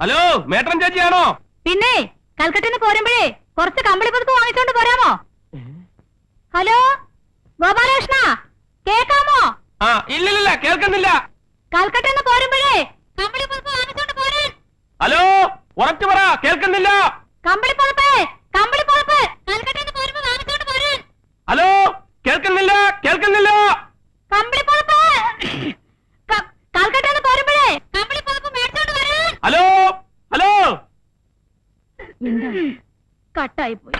Hello, മേട്ടൻ ചേച്ചിയാണോ? പിന്നെ കൽക്കട്ടിന്ന് പോരുമ്പോഴേ കുറച്ച് കമ്പിളി പുതുക്ക് വാങ്ങിച്ചോണ്ട് പോരാമോ? ഹലോ ഗോപാലകൃഷ്ണ, കേക്കാമോ? ആ, ഇല്ലില്ല, കേൾക്കുന്നില്ല. കൽക്കട്ടിന്ന് പോരുമ്പോഴേ കമ്പിളി പുതുക്ക് വാങ്ങിച്ചോണ്ട് പോരാൻ. ഹലോ, ഉറച്ചു പറ, കേൾക്കുന്നില്ല. കമ്പിളി പുതുപ്പ്, കമ്പിളി പുതുപ്പ് കൽക്കട്ടിന്ന് പോരുമ്പോ വാങ്ങിച്ചോണ്ട് പോരാൻ. ഹലോ, കേൾക്കുന്നില്ല, കേൾക്കുന്നില്ല. കമ്പിളി പുതുപ്പ് കൽക്കട്ടിന്ന് പോരുമ്പോഴേ കമ്പിളി പുതുപ്പ് മേടിച്ചോണ്ട് വരാൻ. Hello, hello. കട്ടായി പോയി.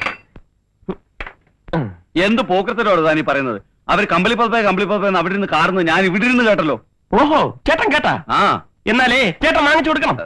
എന്ത് പോക്കത്തിനോട് താനീ പറയുന്നത്? അവർ കമ്പിളിപ്പുറപ്പേ അവിടെ നിന്ന് കാറുന്നു, ഞാൻ ഇവിടെ ഇരുന്ന് കേട്ടല്ലോ. ഓഹോ, ചേട്ടൻ കേട്ടാ? ആ, എന്നാലേ ചേട്ടൻ വാങ്ങിച്ചു കൊടുക്കണം.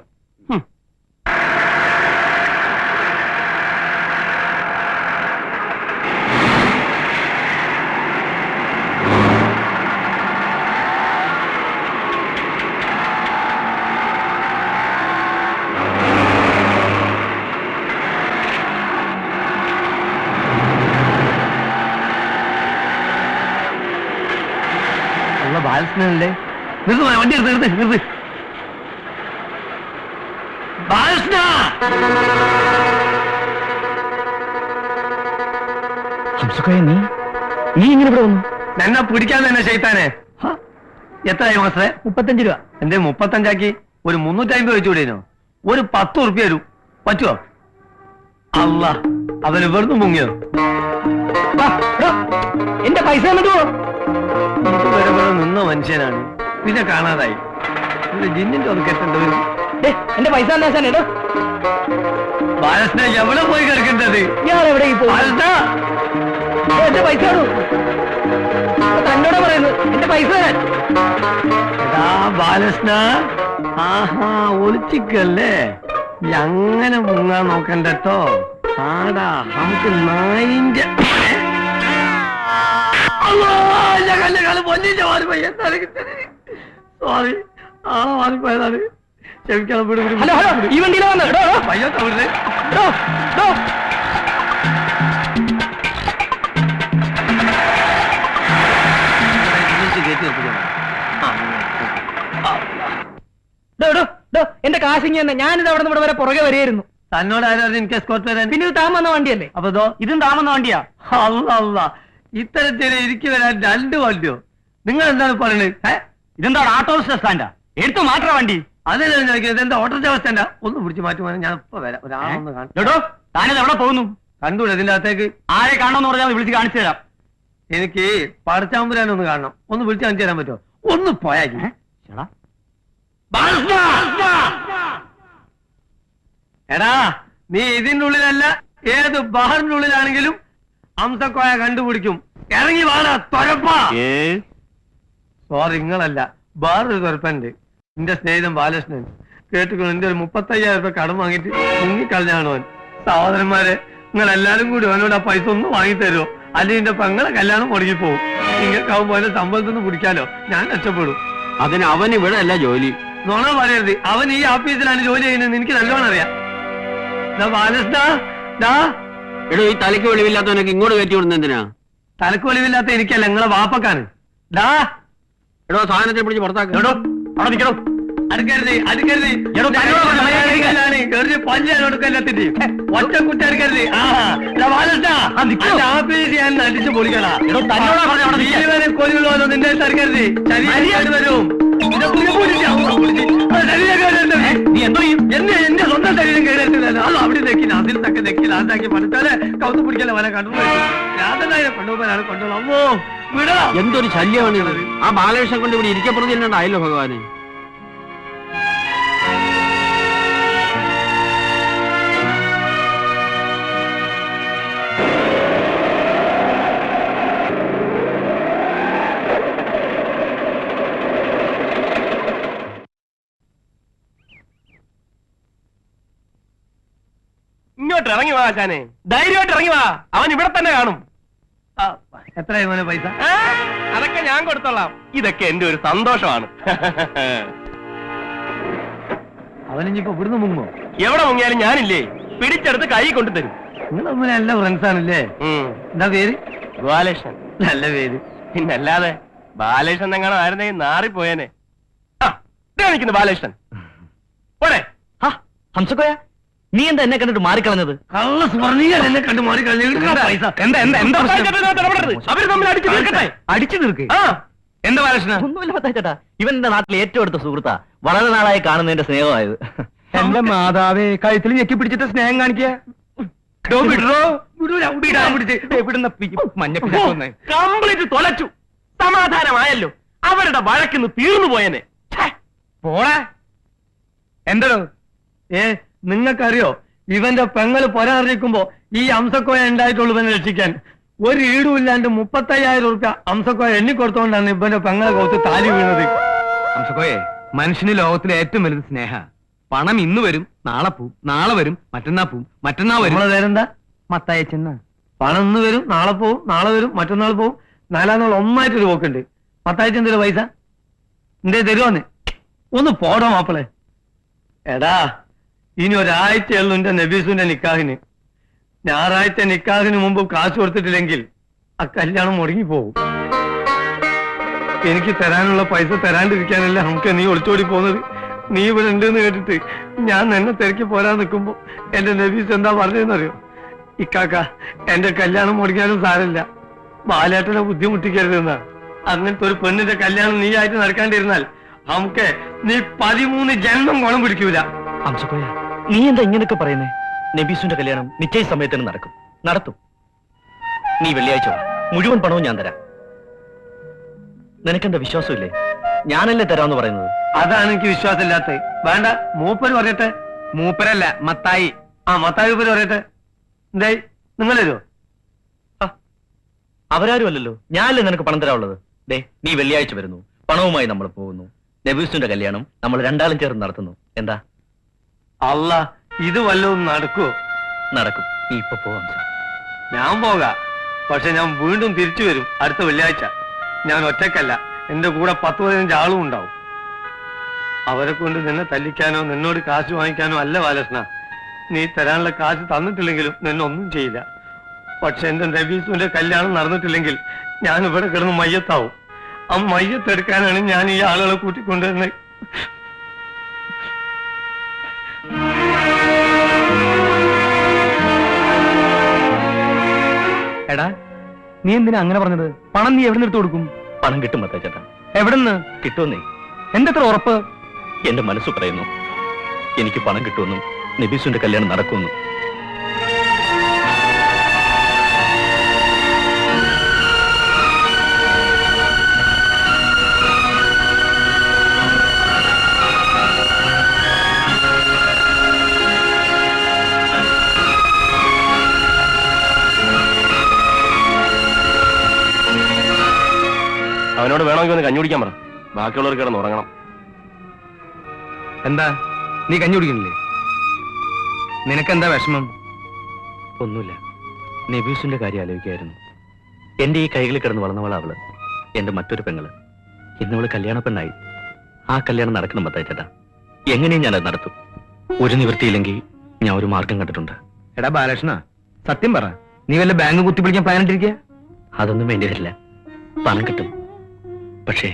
ബാലകൃഷ്ണനല്ലേ? നിർത്ത് വണ്ടി, നിർത്ത്. ബാലകൃഷ്ണ, നീ ഇങ്ങനെ ഇവിടെ വന്നു? എന്നെ പിടിക്കാൻ തന്നെ ശൈത്താനെ. എത്രയായി മാസ്റ്ററെ? 35 രൂപ. എന്റെ 35 ഒരു 350 വെച്ചുകൂടേനോ? ഒരു 10 ഉറുപ്പ്യ തരൂ, പറ്റുമോ? അല്ല, അവൻ ഇവിടുന്ന് മുങ്ങിയോ? എന്റെ പൈസ തന്നിട്ടോ? ഇതുവരെ ഇവിടെ നിന്ന മനുഷ്യനാണ്, പിന്നെ കാണാതായി. ജിന്നിന്റെ ഒന്ന് കെട്ടേണ്ടി വരും. എന്റെ പൈസ തന്നേടോ. ബാലകൃഷ്ണ, എവിടെ പോയി കിടക്കേണ്ടത്? ഞാൻ എവിടെ എന്റെ പൈസ തന്നോട് പറയുന്നു, എന്റെ പൈസ തരാൻ. എടാ ബാലകൃഷ്ണ, ആഹാ, ഒളിച്ചിക്കല്ലേ? അങ്ങനെ മുങ്ങാൻ നോക്കണ്ടോ? ആടാ, നമുക്ക് നായിന്റെ സോറി, ആളെ മാറിപ്പോയതാണ്, ക്ഷമിക്കണം. ഹലോ ഹലോ, ഈ വണ്ടിയിലാ വന്നത്. പയ്യോ തവിടുന്നേ. എന്റെ കാശിങ്ങി തന്നെ, ഞാനിത് അവിടെ നിന്ന് ഇവിടെ വരെ പുറകെ വരെയായിരുന്നു. തന്നോട് ആരായിരുന്നു എനിക്ക് എസ്കോർട്ട് വരാൻ? പിന്നെ ഇത് താൻ വന്ന വണ്ടിയല്ലേ? അപ്പൊ ഇതോ? ഇതും താൻ വന്ന വണ്ടിയാ. അല്ല, ഇത്തരത്തിൽ എനിക്ക് വരാൻ 2 വണ്ടിയോ? നിങ്ങൾ എന്താണ് പറയുന്നത്? ഇതെന്താ ഓട്ടോറിക്ഷ സ്റ്റാൻഡാ? എടുത്തു മാറ്റാ വണ്ടി. അതല്ലേ ചോദിക്കുന്നത്, എന്താ ഓട്ടോറിക്ഷ സ്റ്റാൻഡാ? ഒന്ന് പിടിച്ച് മാറ്റുവാൻ ഞാൻ ഇപ്പൊ വരാം. ഒരാളൊന്ന് കേട്ടോ, താനിത് എവിടെ പോകുന്നു? കണ്ടൂടെ ഇതിന്റെ അകത്തേക്ക്? ആരെ കാണണമെന്ന് പറഞ്ഞാൽ വിളിച്ച് കാണിച്ചു തരാം. എനിക്ക് പടച്ചാമ്പുരാനൊന്ന് കാണണം, ഒന്ന് വിളിച്ച് കാണിച്ചു തരാൻ പറ്റുമോ? ഒന്ന് പോയാ. എടാ, നീ ഇതിന്റെ ഉള്ളിലല്ല, ഏത് ബഹറിന്റെ ഉള്ളിലാണെങ്കിലും അംസക്കോയ കണ്ടുപിടിക്കും. ഇറങ്ങി വാടാ തൊരപ്പാ. സോറി, നിങ്ങളല്ല, വേറൊരു തൊരപ്പുണ്ട്. എന്റെ സ്നേഹിതൻ ബാലകൃഷ്ണൻ. കേട്ടുകൊണ്ട് എന്റെ ഒരു 35,000 രൂപ കടം വാങ്ങിയിട്ട് മുങ്ങിക്കളഞ്ഞാണ് അവൻ. സഹോദരന്മാരെ, നിങ്ങൾ എല്ലാരും കൂടി അവനോട് ആ പൈസ ഒന്ന് വാങ്ങിത്തരുമോ? അല്ലെങ്കിൽ എന്റെ പെങ്ങളെ കല്യാണം മുടങ്ങിപ്പോവും. നിങ്ങൾക്കാവുമ്പോ അതിന്റെ സമ്പളത്തൊന്ന് പിടിക്കാലോ, ഞാൻ രക്ഷപ്പെടും. അതിന് അവൻ ഇവിടെ അല്ല ജോലി. നുണ പറയരുത്, അവൻ ഈ ഓഫീസിലാണ് ജോലി ചെയ്യുന്നത്, എനിക്ക് നല്ലോണം അറിയാം. ബാലകൃഷ്ണ, എടോ, ഈ തലയ്ക്ക് വെളിവില്ലാത്തവനൊക്കെ ഇങ്ങോട്ട് കയറ്റി വിടുന്ന എന്തിനാ? തലക്ക് വെളിവില്ലാത്ത എനിക്കല്ല, നിങ്ങളെ വാപ്പക്കാണ്. എടോ, സാധനത്തെ പിടിച്ച് പുറത്താക്കോ. അവിടെ നിൽക്കണോ? അടുക്കരുത്, അടുക്കരുത്. ഒറ്റ കുട്ടി അടുക്കരുത്. ആഫീസ് ഞാൻ അടിച്ചു പൊളിക്കണ. കൊല്ലുള്ളോ നിന്റെ അടുക്കരുത്, ശരീരം വരും. എന്റെ സ്വന്തം ശരീരം കേട്ടില്ല. അത് അവിടെ നെക്കില്ല, അതിൽ തക്കെ നെക്കില്ല, അതാക്കി പഠിച്ചാല് കൗത്ത് പിടിക്കല വല കണ്ടുപോയി. ഞാൻ തന്നെ കൊണ്ടുപോകാനാണ് കൊണ്ടുപോകും. അമ്മോ, വിടാ. എന്തൊരു ശല്യമാണ് ഇത്. ആ ബാലകൃഷ്ണൻ കൊണ്ട് ഇവിടെ ഇരിക്കപ്പെടുന്നില്ലാണ്ടായല്ലോ ഭഗവാന്. ഇങ്ങോട്ട് ഇറങ്ങി വാ ആശാനെ, ധൈര്യമായിട്ട് ഇറങ്ങി വാ. അവൻ ഇവിടെ തന്നെ കാണും. എത്രയായി മോനെ പൈസ? അതൊക്കെ ഞാൻ കൊടുത്തോളാം. ഇതൊക്കെ എന്റെ ഒരു സന്തോഷമാണ്. അവനിപ്പോ ഇവിടുന്ന് മുങ്ങോ? എവിടെ മുങ്ങിയാലും ഞാനില്ലേ, പിടിച്ചെടുത്ത് കൈ കൊണ്ടുതരും. നിങ്ങൾ തമ്മിൽ നല്ല ഫ്രണ്ട്സ് ആണല്ലേ? എന്താ പേര്? ബാലകൃഷ്ണൻ. നല്ല പേര്. പിന്നല്ലാതെ, ബാലകൃഷ്ണൻ എങ്ങനെ ആയിരുന്നെങ്കിൽ നാറിപ്പോയേനെ. നിൽക്കുന്നു ബാലകൃഷ്ണൻ. പോടെ. ഹംസക്കോയ, നീ എന്താ എന്നെ കണ്ടിട്ട് മാറിക്കളഞ്ഞത്? കള്ള സ്വർണ്ണീയൻ എന്നെ കണ്ട് മാറി കളഞ്ഞ പൈസ. അവര് തമ്മിൽ അടിച്ചു തീർക്കട്ടെ. അടിച്ചു തീർക്ക്. എന്താ ബാലകൃഷ്ണ? ഒന്നുമില്ല മത്തായിച്ചേട്ടാ, ഇവൻ എന്റെ നാട്ടിലെ ഏറ്റവും അടുത്ത സുഹൃത്താ. വളരെ നാളായി കാണുന്നതിന്റെ സ്നേഹമായത്. എന്റെ മാതാവേ, കഴുത്തിൽ ഞെക്കി പിടിച്ചിട്ട് സ്നേഹം കാണിക്കുക. കംപ്ലീറ്റ് തൊലച്ചു. സമാധാനമായല്ലോ. അവരുടെ വഴക്കിന്ന് തീർന്നു പോയനെ. പോടാ. എന്തോ നിങ്ങൾക്കറിയോ, ഇവന്റെ പെങ്ങള് പൊരാറിയിക്കുമ്പോ ഈ അംസക്കോയ ഉണ്ടായിട്ടുള്ളൂ ഇവനെ രക്ഷിക്കാൻ. ഒരു ഈടുമില്ലാണ്ട് 35,000 റുപ്യ അംസക്കോയ എണ്ണിക്കൊടുത്തോണ്ടാണ് ഇവന്റെ പെങ്ങളെ കോർത്ത് താലി വീണത്. ഹംസക്കോയെ, മനുഷ്യന് ലോകത്തിലെ ഏറ്റവും വലുത് സ്നേഹ. പണം ഇന്ന് വരും, നാളെ പോവും, നാളെ വരും, മറ്റന്നാ പോവും, മറ്റന്നാ വരും. നമ്മളെ പേരെന്താ? മത്തായച്ചെന്ന. പണം ഇന്ന് വരും, നാളെ പോവും, നാളെ വരും, മറ്റന്നാൾ പോവും, 4 നാൾ ഒന്നായിട്ടൊരു പോക്കുണ്ട്. മത്തായിച്ച എന്തൊരു പൈസ എന്തേ തരുവാന്ന്? ഒന്ന് പോടോ മാപ്പിളെ. എടാ, ഇനി ഒരാഴ്ചയുള്ളൂ എന്റെ നബീസുന്റെ നിക്കാഹിന്. ഞായറാഴ്ച നിക്കാഹിന് മുമ്പ് കാശ് കൊടുത്തിട്ടില്ലെങ്കിൽ ആ കല്യാണം മുടങ്ങിപ്പോവും. എനിക്ക് തരാനുള്ള പൈസ തരാണ്ടിരിക്കാനല്ല നമുക്ക് നീ ഒളിച്ചോടി പോകുന്നത്. നീ ഇവിടെ ഉണ്ടെന്ന് കേട്ടിട്ട് ഞാൻ എന്നെ തിരക്കി പോരാൻ നിൽക്കുമ്പോ എന്റെ നബീസ് എന്താ പറഞ്ഞതെന്നറിയോ? ഇക്കാക്ക, എന്റെ കല്യാണം മുടങ്ങിയാലും സാരമില്ല, ബാലേട്ടനെ ബുദ്ധിമുട്ടിക്കരുതെന്നാ. അങ്ങനത്തെ ഒരു പെണ്ണിന്റെ കല്യാണം നീ ആയിട്ട് നടക്കാണ്ടിരുന്നാൽ നമുക്ക് നീ 13 ജന്മം ഗുണം പിടിക്കൂല. ഹംസക്കോയ, നീ എന്താ ഇങ്ങനെയൊക്കെ പറയുന്നേ? നബീസുന്റെ കല്യാണം നിശ്ചയ സമയത്തിന് നടത്തും. നീ വെള്ളിയാഴ്ച വാ, മുഴുവൻ പണവും ഞാൻ തരാം. നിനക്കെന്താ വിശ്വാസമില്ലേ? ഞാനല്ലേ തരാമെന്ന് പറയുന്നത്. അതാണ് എനിക്ക് വിശ്വാസമില്ലാത്തത്. വേണ്ട, മൂപ്പര് പറയട്ടെ. മൂപ്പരല്ല, മത്തായി. മത്തായി മൂപ്പര് പറയട്ടെ. എന്തായി, നിങ്ങൾ തരുമോ? അവരാരും അല്ലല്ലോ, ഞാനല്ലേ നിനക്ക് പണം തരാനുള്ളത്. ദേ, നീ വെള്ളിയാഴ്ച വരുന്നു, പണവുമായി നമ്മൾ പോകുന്നു. നബീസുന്റെ കല്യാണം നമ്മൾ രണ്ടാളും ചേർന്ന് നടത്തുന്നു. എന്താ? അല്ല, ഇത് വല്ലതും നടക്കുവോ? നടക്കും. നീ ഇപ്പൊ പോവാം സാർ. ഞാൻ പോകാം, പക്ഷെ ഞാൻ വീണ്ടും തിരിച്ചു വരും അടുത്ത വെള്ളിയാഴ്ച. ഞാൻ ഒറ്റക്കല്ല, എന്റെ കൂടെ 10-15 ആളും ഉണ്ടാവും. അവരെ കൊണ്ട് നിന്നെ തല്ലിക്കാനോ നിന്നോട് കാശ് വാങ്ങിക്കാനോ അല്ല ബാലകൃഷ്ണ. നീ തരാനുള്ള കാശ് തന്നിട്ടില്ലെങ്കിലും നിന്നെ ഒന്നും ചെയ്യില്ല. പക്ഷെ എന്റെ നബീസുവിന്റെ കല്യാണം നടന്നിട്ടില്ലെങ്കിൽ ഞാൻ ഇവിടെ കിടന്ന് മയ്യത്താവും. ആ മയ്യത്തെടുക്കാനാണ് ഞാൻ ഈ ആളുകളെ കൂട്ടിക്കൊണ്ടുവരുന്നത്. എടാ, നീ എന്തിനാ അങ്ങനെ പറഞ്ഞത്? പണം നീ എവിടെ നിന്ന് എടുത്തു കൊടുക്കും? പണം കിട്ടും മത്തായിച്ചേട്ടാ. എവിടെന്ന് കിട്ടുമെന്നേ. എന്തെത്ര ഉറപ്പ്? എന്റെ മനസ്സ് പറയുന്നു എനിക്ക് പണം കിട്ടുമെന്നും നബീസുന്റെ കല്യാണം നടക്കുമെന്നും. അവനോട് വേണമെങ്കിൽ ഒന്ന് കഞ്ഞി കുടിക്കാൻ പറ. ബാക്കിയുള്ളവർ കിടന്ന് ഉറങ്ങണം. എന്താ, നീ കഞ്ഞി കുടിക്കണില്ലേ? നിനക്കെന്താ വിഷമം? ഒന്നുമില്ല, നബീസിന്റെ കാര്യം ആലോചിക്കായിരുന്നു. എന്റെ ഈ കൈകളിൽ കിടന്ന് വളർന്നവളാ അവള്, എന്റെ മറ്റൊരു പെങ്ങള്. ഇന്നവള് കല്യാണ പെണ്ണായി. ആ കല്യാണം നടക്കണം മത്തായിച്ചേട്ടാ. എങ്ങനെയും ഞാനത് നടത്തും. ഒരു നിവൃത്തിയില്ലെങ്കിൽ ഞാൻ ഒരു മാർഗം കണ്ടിട്ടുണ്ട്. എടാ ബാലകൃഷ്ണ, സത്യം പറ, നീ വല്ല ബാങ്ക് കുത്തിപ്പിടിക്കാൻ പ്ലാൻ ഇട്ടിരിക്കുക? അതൊന്നും വേണ്ടി വരില്ല, പണം കിട്ടും. പക്ഷേ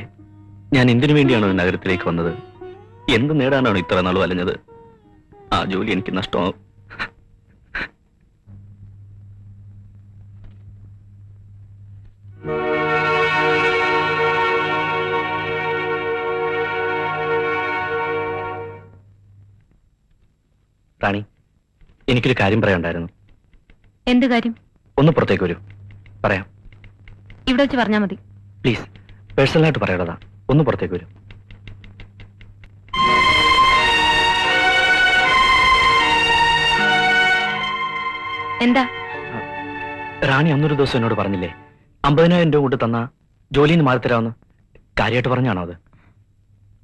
ഞാൻ എന്തിനു വേണ്ടിയാണോ ഈ നഗരത്തിലേക്ക് വന്നത്, എന്ത് നേടാനാണോ ഇത്ര നാൾ വലഞ്ഞത്, ആ ജോലി എനിക്ക് നഷ്ടമാവും. റാണി, എനിക്കൊരു കാര്യം പറയാനുണ്ടായിരുന്നു. എന്ത് കാര്യം? ഒന്ന് പുറത്തേക്ക് വരൂ, പറയാം. ഇവിടെ വെച്ച് പറഞ്ഞാൽ മതി. പ്ലീസ്, പേഴ്സണലായിട്ട് പറയേണ്ടതാ. ഒന്ന് പുറത്തേക്ക് വരൂ. എന്താ? റാണി അന്നൊരു ദിവസം എന്നോട് പറഞ്ഞില്ലേ 50,000 രൂപ കൊണ്ട് തന്നാ ജോലിന്ന് മാറി തരാമെന്ന്. കാര്യമായിട്ട് പറഞ്ഞാണോ അത്?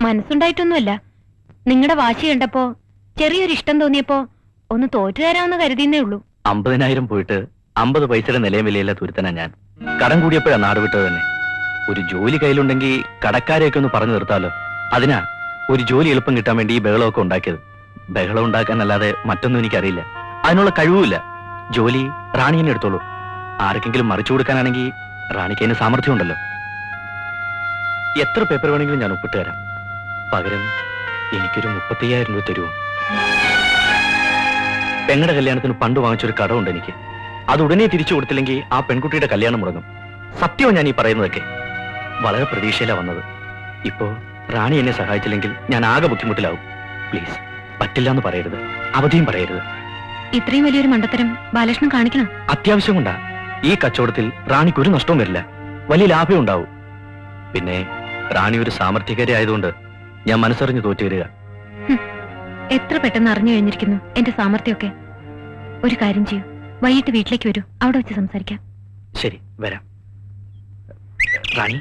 മനസ്സുണ്ടായിട്ടൊന്നുമല്ല, നിങ്ങളുടെ വാശി കണ്ടപ്പോ ചെറിയൊരു ഇഷ്ടം തോന്നിയപ്പോ ഒന്ന് തോറ്റു തരാമെന്ന് കരുതിയെന്നേ ഉള്ളൂ. 50,000 പോയിട്ട് 50 പൈസയുടെ നിലയും വിലയില്ല തുരുത്തനാ ഞാൻ. കടം കൂടിയപ്പോഴാ നാട് വിട്ടത് തന്നെ. ഒരു ജോലി കയ്യിലുണ്ടെങ്കിൽ കടക്കാരെയൊക്കെ ഒന്ന് പറഞ്ഞു നിർത്താലോ. അതിനാ ഒരു ജോലി എളുപ്പം കിട്ടാൻ വേണ്ടി ഈ ബഹളമൊക്കെ ഉണ്ടാക്കിയത്. ബഹളം ഉണ്ടാക്കാനല്ലാതെ മറ്റൊന്നും എനിക്കറിയില്ല, അതിനുള്ള കഴിവുമില്ല. ജോലി റാണി തന്നെ എടുത്തോളൂ. ആർക്കെങ്കിലും മറിച്ചു കൊടുക്കാനാണെങ്കിൽ റാണിക്ക് അതിന് സാമർഥ്യം ഉണ്ടല്ലോ. എത്ര പേപ്പർ വേണമെങ്കിലും ഞാൻ ഒപ്പിട്ട് തരാം. പകരം എനിക്കൊരു 35,000 രൂപ തരുമോ? പെങ്ങളുടെ കല്യാണത്തിന് പണ്ട് വാങ്ങിച്ചൊരു കടമുണ്ട് എനിക്ക്. അത് ഉടനെ തിരിച്ചു കൊടുത്തില്ലെങ്കിൽ ആ പെൺകുട്ടിയുടെ കല്യാണം മുടങ്ങും. സത്യവും ഞാൻ ഈ പറയുന്നതൊക്കെ. വളരെ പ്രതീക്ഷയിലാ വന്നത്. ഇപ്പോ റാണി എന്നെ സഹായിച്ചില്ലെങ്കിൽ ഞാൻ ആകെ ബുദ്ധിമുട്ടിലാവും. പ്ലീസ്, പറ്റില്ല എന്ന് പറയരുത്, അവധിയും പറയരുത്. ഇത്രയും വലിയൊരു മണ്ടത്തരം ബാലകൃഷ്ണൻ കാണിക്കണം. അത്യാവശ്യം കൊണ്ടാ. ഈ കച്ചവടത്തിൽ റാണിക്ക് ഒരു നഷ്ടവും വരില്ല, വലിയ ലാഭം ഉണ്ടാവും. പിന്നെ റാണി ഒരു സാമർത്ഥ്യകാരി ആയതുകൊണ്ട് ഞാൻ മനസ്സറിഞ്ഞ് തോറ്റു വരിക. എത്ര പെട്ടെന്ന് അറിഞ്ഞു കഴിഞ്ഞിരിക്കുന്നു എന്റെ സാമർത്ഥ്യമൊക്കെ. ഒരു കാര്യം ചെയ്യൂ, വൈകിട്ട് വീട്ടിലേക്ക് വരൂ, അവിടെ വെച്ച് സംസാരിക്കാം. ശരി, വരാം. റാണി,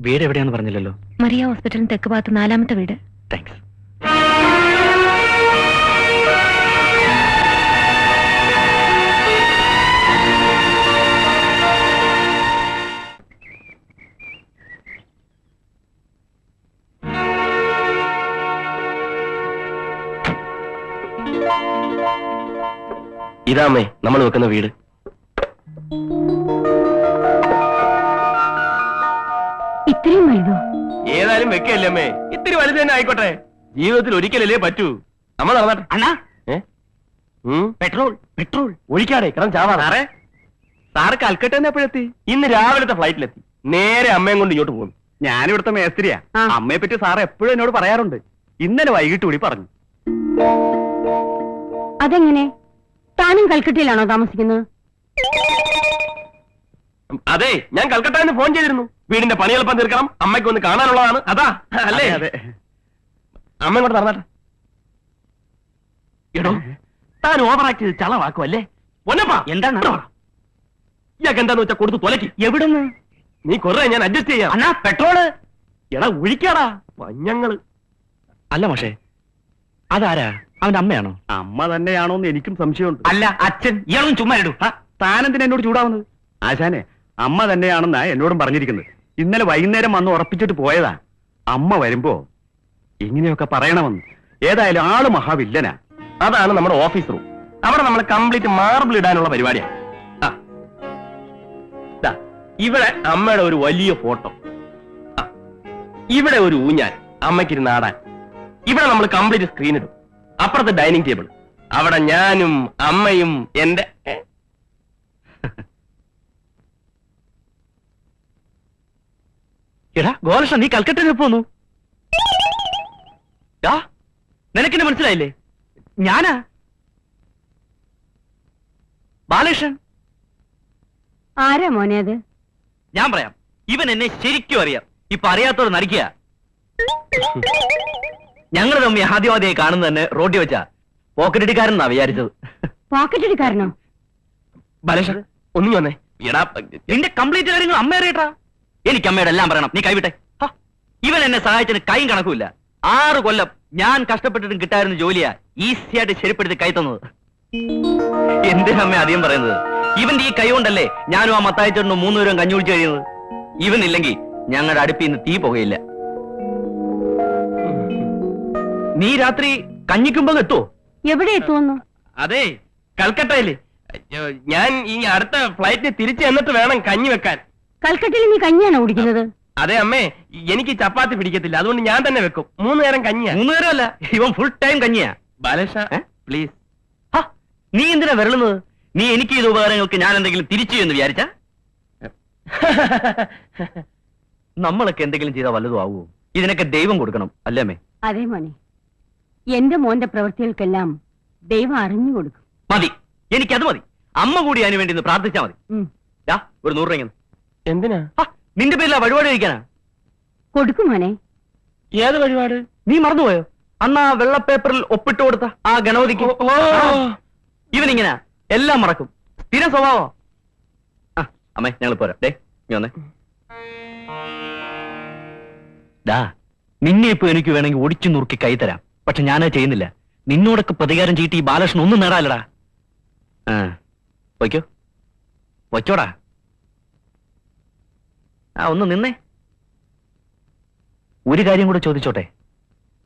വീട് എവിടെയാന്ന് പറഞ്ഞില്ലല്ലോ? മരിയ ഹോസ്പിറ്റലിന് തെക്ക് ഭാഗത്ത് 4ാമത്തെ വീട്. താങ്ക്സ്. ഇതാമേ നമ്മൾ വെക്കുന്ന വീട്. ഇത്രയും വലുതോ? ഏതായാലും വെക്കല്ലേ അമ്മേ, ഇത്തിരി വലുത് തന്നെ ആയിക്കോട്ടെ. ജീവിതത്തിൽ ഒരിക്കലല്ലേ പറ്റൂ. നമ്മൾ നടന്നാട്ടെ. അണ്ണാ, പെട്രോൾ പെട്രോൾ ഒഴിക്കാടെ കിടന്ന് ചാവാ. സാറേ, സാറ് കൽക്കട്ട എപ്പോഴെത്തി? ഇന്ന് രാവിലത്തെ ഫ്ലൈറ്റിലെത്തി. നേരെ അമ്മയും കൊണ്ട് ഇങ്ങോട്ട് പോകുന്നു. ഞാനിവിടുത്തെ മേസ്ത്രിയാ. അമ്മയെ പറ്റി സാർ എപ്പോഴും എന്നോട് പറയാറുണ്ട്. ഇന്നലെ വൈകിട്ട് കൂടി പറഞ്ഞു. അതെങ്ങനെ? താനും കൽക്കട്ടയിലാണോ താമസിക്കുന്നത്? അതെ, ഞാൻ കൽക്കട്ടയിൽ നിന്ന് ഫോൺ ചെയ്തിരുന്നു. വീടിന്റെ പണി എളുപ്പം തീർക്കണം, അമ്മയ്ക്ക് ഒന്ന് കാണാനുള്ളതാണ്. അതാ അല്ലേ? അതെ. അമ്മ ഇങ്ങോട്ട് നടന്നാട്ടെ. എടോ, താൻ ഓവറാക്ട് ചെയ്ത് ചളവാക്കും അല്ലേ? പൊന്നപ്പാ, എന്താണ്? ഇയാൾക്ക് എന്താന്ന് വെച്ചാ കൊടുത്ത് തൊലക്കി. എവിടുന്ന്? നീ കൊറേ ഞാൻ അഡ്ജസ്റ്റ് ചെയ്യാം. അണ്ണാ, പെട്രോള്. എടാ ഒഴിക്കാടാ മഞ്ഞങ്ങള്. അല്ല പക്ഷേ, അതാരാ? അവന്റെ അമ്മയാണോ? അമ്മ തന്നെയാണോന്ന് എനിക്കും സംശയമുണ്ട്. അല്ല, അച്ഛൻ. ഇയാളൊന്നും ചുമ്മാ ഇടൂ. താനെന്തിനാ എന്നോട് ചൂടാവുന്നത്? ആശാനെ, അമ്മ തന്നെയാണെന്നാ എന്നോടും പറഞ്ഞിരിക്കുന്നത്. ഇന്നലെ വൈകുന്നേരം വന്ന് ഉറപ്പിച്ചിട്ട് പോയതാ. അമ്മ വരുമ്പോ ഇങ്ങനെയൊക്കെ പറയണമെന്ന്. ഏതായാലും ആള് മഹാവില്ലനാ. അതാണ് നമ്മുടെ ഓഫീസ് റൂം. അവിടെ നമ്മൾ കംപ്ലീറ്റ് മാർബിൾ ഇടാനുള്ള പരിപാടിയാണ്. ഇവിടെ അമ്മയുടെ ഒരു വലിയ ഫോട്ടോ, ഇവിടെ ഒരു ഊഞ്ഞാൽ അമ്മയ്ക്കിരുന്ന് ആടാൻ. ഇവിടെ നമ്മൾ കംപ്ലീറ്റ് സ്ക്രീൻ ഇടും. അപ്പുറത്ത് ഡൈനിങ് ടേബിൾ. അവിടെ ഞാനും അമ്മയും എന്റെ എടാ ഗോലകൃഷ്ണൻ, നീ കൽക്കട്ടയിൽ പോന്നു. നിനക്കെന്നെ മനസ്സിലായില്ലേ? ഞാനാ ബാലകൃഷ്ണൻ. ആരാ മോനെ അത്? ഞാൻ പറയാം. ഇവൻ എന്നെ ശരിക്കും അറിയാം. ഇപ്പൊ അറിയാത്തോട് നടിക്കുക. ഞങ്ങൾ തമ്മി ആദ്യമാദ്യമായി കാണുന്നത് തന്നെ റോഡിൽ വെച്ചാ. പോക്കറ്റടിക്കാരനാ വിചാരിച്ചത്. പോക്കറ്റടിക്കാരനോ? ബാലകൃഷ്ണൻ ഒന്നും വന്നേ. എടാ, നിന്റെ കംപ്ലീറ്റ് കാര്യങ്ങൾ അമ്മ അറിയട്ടാ. എനിക്ക് അമ്മയുടെ എല്ലാം പറയണം. നീ കൈവിട്ടെ. ഇവൻ എന്നെ സഹായിച്ചതിന് കൈയും കണക്കുമില്ല. 6 കൊല്ലം ഞാൻ കഷ്ടപ്പെട്ടിട്ടും കിട്ടായിരുന്ന ജോലിയാ ഈസിയായിട്ട് ശരിപ്പെടുത്തി കൈ തന്നത്. എന്തിനാ അമ്മ അധികം പറയുന്നത്? ഇവന്റെ ഈ കൈ കൊണ്ടല്ലേ ഞാനും ആ മത്തായിച്ചേട്ടനും 3 പേരും കഞ്ഞി കുടിച്ചു കഴിയുന്നത്. ഇവനില്ലെങ്കിൽ ഞങ്ങളുടെ അടുപ്പിൽ നിന്ന് തീ പുകയില്ല. നീ രാത്രി കഞ്ഞിക്കുമ്പോ എത്തുവോ? എവിടെ എത്തുവന്നു? അതെ, കൽക്കട്ടയില്. ഞാൻ ഈ അടുത്ത ഫ്ലൈറ്റിന് തിരിച്ചു എന്നിട്ട് വേണം കഞ്ഞി വെക്കാൻ. കൽക്കട്ടയിൽ നീ കഞ്ഞിയാണോ കുടിക്കുന്നത്? അതെ അമ്മേ, എനിക്ക് ചപ്പാത്തി പിടിക്കത്തില്ല. അതുകൊണ്ട് ഞാൻ തന്നെ വെക്കും. 3 നേരം കഞ്ഞിയാ. 3 നേരം അല്ല, ഇവൻ ഫുൾ ടൈം കഞ്ഞിയാ. ബാലകൃഷ്ണ പ്ലീസ്. നീ എന്തിനാ വരളുന്നത്? നീ എനിക്ക് ചെയ്ത ഉപകാരങ്ങൾക്ക് ഞാൻ എന്തെങ്കിലും തിരിച്ചു എന്ന് വിചാരിച്ച? നമ്മളൊക്കെ എന്തെങ്കിലും ചെയ്താൽ വല്ലതും ആവുമോ? ഇതിനൊക്കെ ദൈവം കൊടുക്കണം അല്ലേ അമ്മേ? അതെ മോനെ, എന്റെ മോന്റെ പ്രവൃത്തികൾക്കെല്ലാം ദൈവം അറിഞ്ഞു കൊടുക്കും. മതി, എനിക്കത് മതി. അമ്മ കൂടി അതിനു വേണ്ടി പ്രാർത്ഥിച്ചാ മതി. ഒരു 100 രൂപ. എന്തിനാ? നിന്റെ പേരിലാ വഴിപാട് കഴിക്കാനാ. കൊടുക്കും മോനെ. ഏത് വഴിപാട്? നീ മറന്നുപോയോ? അന്ന് ആ വെള്ള പേപ്പറിൽ ഒപ്പിട്ട് കൊടുത്ത ആ ഗണപതിക്ക്. ഇവനിങ്ങനെ എല്ലാം മറക്കും. സ്ഥിര സ്വഭാവം. അമ്മേ, ഞങ്ങൾ പോരാ. ഡേ നീ വന്നേ. നിന്നെ ഇപ്പൊ എനിക്ക് വേണമെങ്കിൽ ഒടിച്ചു നുറുക്കി കൈ തരാം. പക്ഷെ ഞാനത് ചെയ്യുന്നില്ല. നിന്നോടൊക്കെ പ്രതികാരം ചീട്ടി ഈ ബാലകൃഷ്ണൻ ഒന്നും നേടാലടാ. വയ്ക്കോ വയ്ക്കോടാ. ഒന്ന് നിന്നേ. ഒരു കാര്യം കൂടെ ചോദിച്ചോട്ടെ.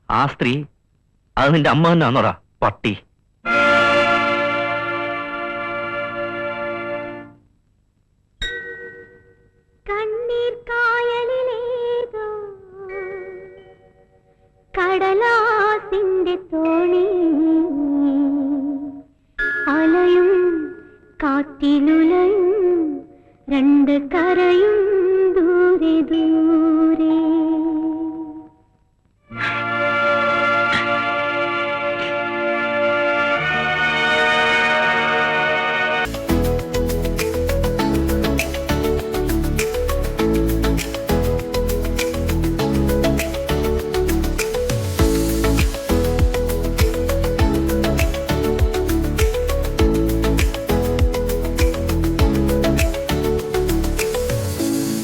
ആ സ്ത്രീ അത് നിന്റെ അമ്മ തന്നെ ആണോടാ പട്ടി? കണ്ണീർ കായലിലേതോ കടലാസിന്റെ തോണി കാറ്റിലുലയും രണ്ട് കരയും